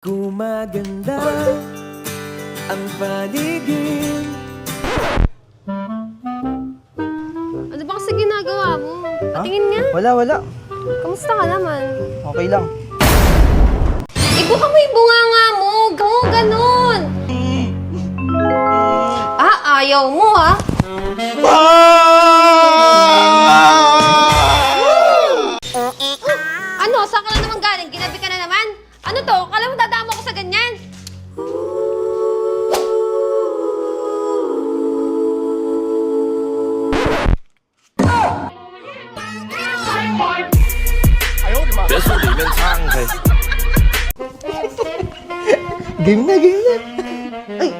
Gumaganda ang paligid. Ano ba kasi ginagawa mo? Patingin nga. Wala. Kamusta ka naman? Okay lang. Ikuha mo yung bunganga mo. Ganun. Ayaw mo ha? Ano? Saan ka na naman galing? Ginabi ka na naman? Ano to? Kala mo dadamo ko sa ganyan? Game na. Ay!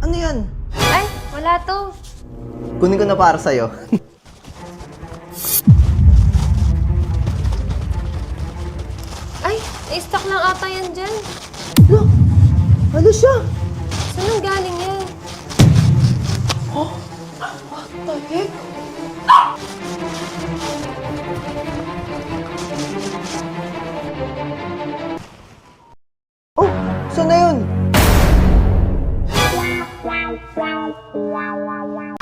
Ano yan? Ay, wala to. Kunin ko na para sa'yo. Ay, na-stock lang ata yan dyan. Look! Ano siya? Saan ang galing yan? What the heck? Oh! Saan na yun?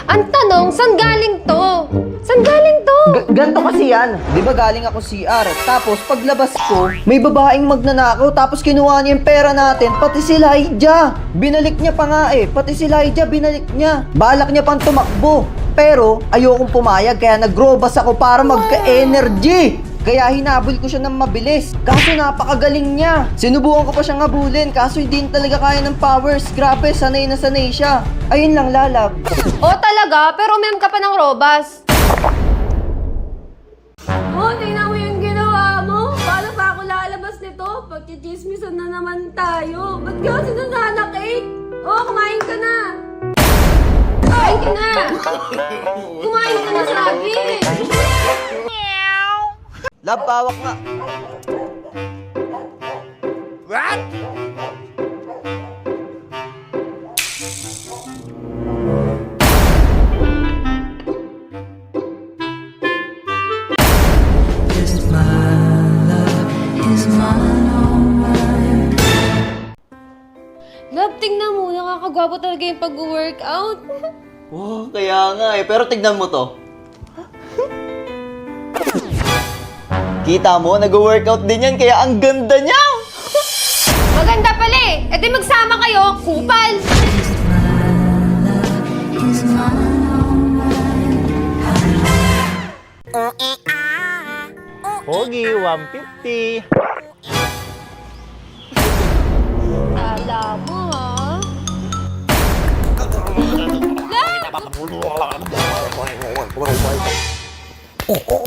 Ang tanong, saan galing to? Saan galing to? Ganto kasi yan. Di ba galing ako CR? Tapos paglabas ko, may babaeng magnanakaw tapos kinuha niya yung pera natin, pati si Lydia. Binalik niya pa nga eh. Pati si Lydia binalik niya. Balak niya pang tumakbo. Pero ayokong pumayag kaya nag-robas ako para magka-energy. Kaya hinabol ko siya ng mabilis. Kaso napakagaling niya. Sinubukan ko pa siyang habulin kaso hindi talaga kaya ng powers. Grabe, sanay na sanay siya. Ayun lang, lalab. Oh, talaga? Pero mem ka pa ng robas. Oh, tingnan mo yung ginawa mo. Paano pa ako lalabas nito? Pagkichismisan na naman tayo. Ba't ka kasi nananakit? Oh, kumain ka na. Kumain ka na. Kumain ka na, sabi. Lab, pawak nga. What? Love, tingnan mo. Nakakagwapo talaga yung pag-workout. Oh, kaya nga eh. Pero tignan mo to. Kita mo, nag-workout din yan, kaya ang ganda niya! Maganda pala eh. E di magsama kayo, kupal. Pogi, 150. Kala mo ha?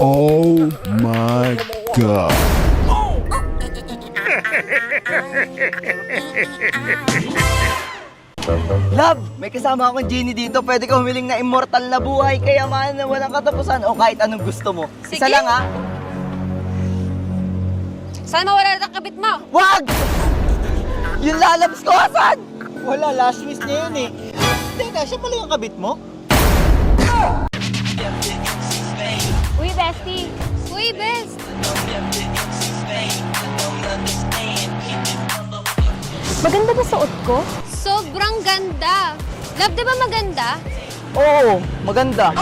Oh my God. Love, may kasama akong genie dito. Pwede ka humiling na immortal na buhay, kayamanan na walang katapusan o kahit anong gusto mo. Sige. Isa lang ha. Sana mawala na ang kabit mo. Wag! Yung lalabs ko, asan? Wala, last wish niya yun eh. Teka, siya pala yung kabit mo? Uy, bestie. Uy, best. Maganda ba suot ko? Sobrang ganda. Love, di ba maganda? Oo, maganda.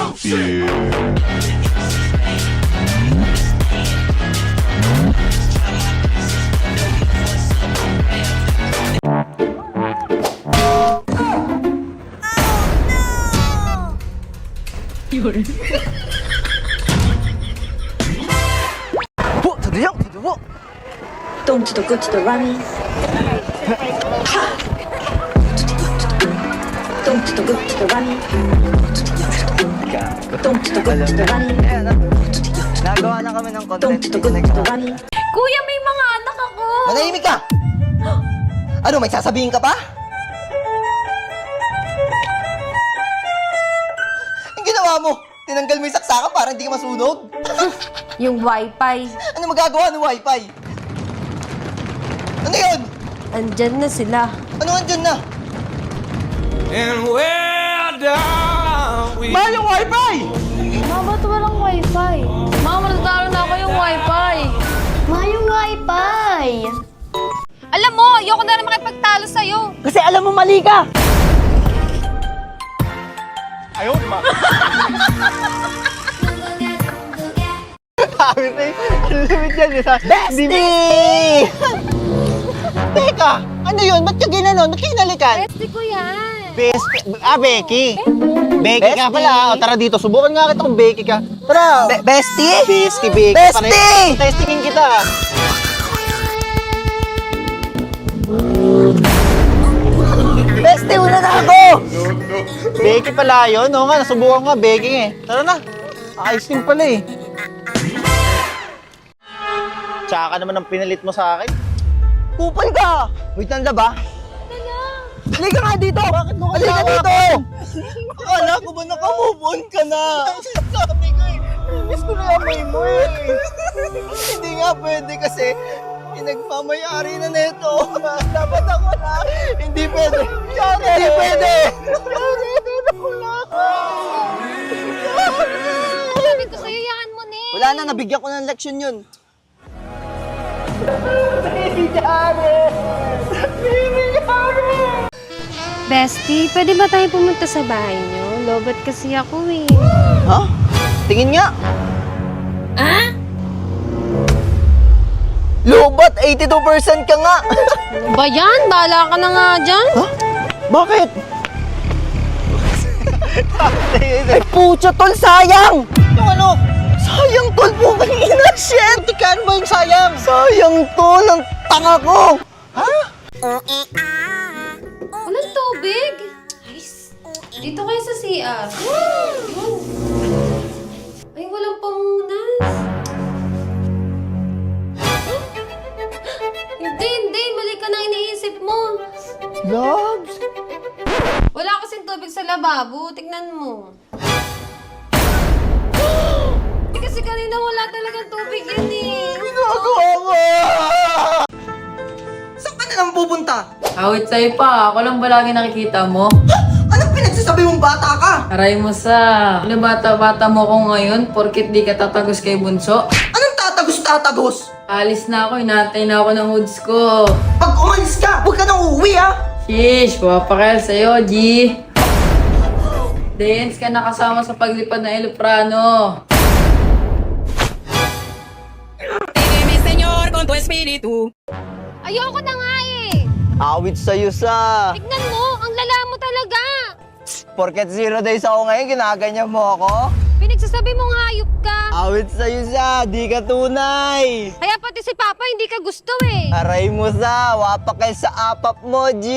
Po, sadayang, sadawo. Don't to the good to the runny. Don't to the good to the runny. Don't to the good to the runny. Ayan, nagawa na kami ng content. Don't to the good to the runny. Kuya, may mga anak ako. Manahimik ka! Ano, may sasabihin ka pa? Ang ginawa mo? Tinanggal mo yung saksakan para hindi ka masunog? Yung wifi. Ano magagawa ng wifi? Ano yun? Andyan na sila. Ano andyan na? And where down we Mahal yung wifi! Ma, ba't walang wifi? Ma, malataro na ako yung wifi. Ma, yung wifi. Alam mo, ayoko na rin makipagtalo sa'yo. Kasi alam mo mali ka! Bestie! Teka, ano yun? Ba't ka ginanon? Ba't ka hinalikan? Bestie ko yan. Becky. Becky ka pala. O, tara dito, subukan nga kita kung Becky ka. Tara. Bestie? Becky. Bestie! Testingin kita. Bestie, una na ako! Becky pala yun. Oo nga, nasubukan nga, Becky eh. Tara na. Ayos din pala eh. Tsaka naman ang pinalit mo sa akin. Kupal ka! Wait lang ba? Halika nga dito! Bakit mo halika dito! Akala ko ba naka-move on ka na? Sabi ko eh, miss ko na amoy mo eh. Hindi nga pwede kasi pinagmamayari na neto. Dapat ako na. Hindi pwede. Hindi pwede. Sabi ko sa'yo, yan mo na eh. Wala na, nabigyan ko ng leksyon yun. Bestie, pwede ba tayo pumunta sa bahay niyo? Lobot kasi ako eh. Ha? Tingin nga. Lobat, 82% ka nga. Ba yan? Bahala ka na nga dyan. Bakit? Ay, pucha tol, sayang! Yung ano? Sayang tol po kanina, shit! Tikaan ba yung sayang? Sayang tol, ang tanga ko! Walang tubig. Nice. Dito kayo sa CR. Ay, walang pamunas. Hindi. Mali ka na iniisip mo. Loves? Wala kasing tubig sa lababo. Tignan mo. Kasi kanina wala talagang tubig yan eh. Ginagawa mo! Saan ka na lang pupunta? Awit sa'yo pa, ako lang ba lagi nakikita mo? Anong pinagsasabi mong bata ka? Aray mo sa, ano bata-bata mo ko ngayon, porkit di ka tatagos kay Bunso? Anong tatagos-tatagos? Alis na ako, inaantay na ako ng hoods ko. Pag umalis ka, huwag ka nang uuwi ha! Shish, papakal sa'yo, G. Dance ka nakasama sa paglipad ng Eloprano. Ayoko na nga eh. Awit sa'yo sa... Tignan mo, ang lala mo talaga. Porket 0 days ako ngayon, ginaganyan mo ako? Pinagsasabi mong hayop ka. Awit sa'yo sa, di ka tunay! Kaya pati si Papa hindi ka gusto eh. Aray mo sa, wapakay sa apap mo, G!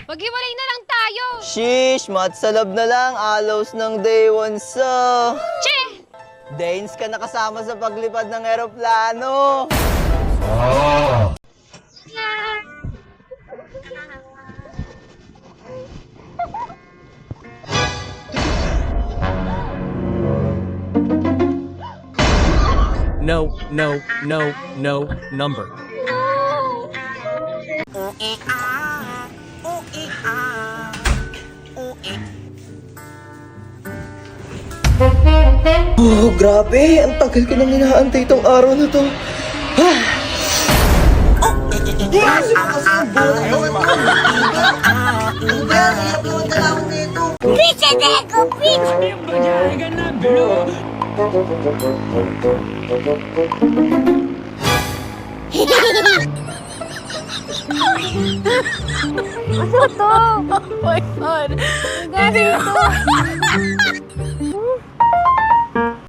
Maghiwalay na lang tayo. Shish, matsalab na lang, alaws ng day one sa... Che! Danes ka nakasama sa paglipad ng eroplano! No number. Oh, grabe! Ang tagal ko nang inaantay itong araw na to. Ano to? Oh my God. Ang galing to.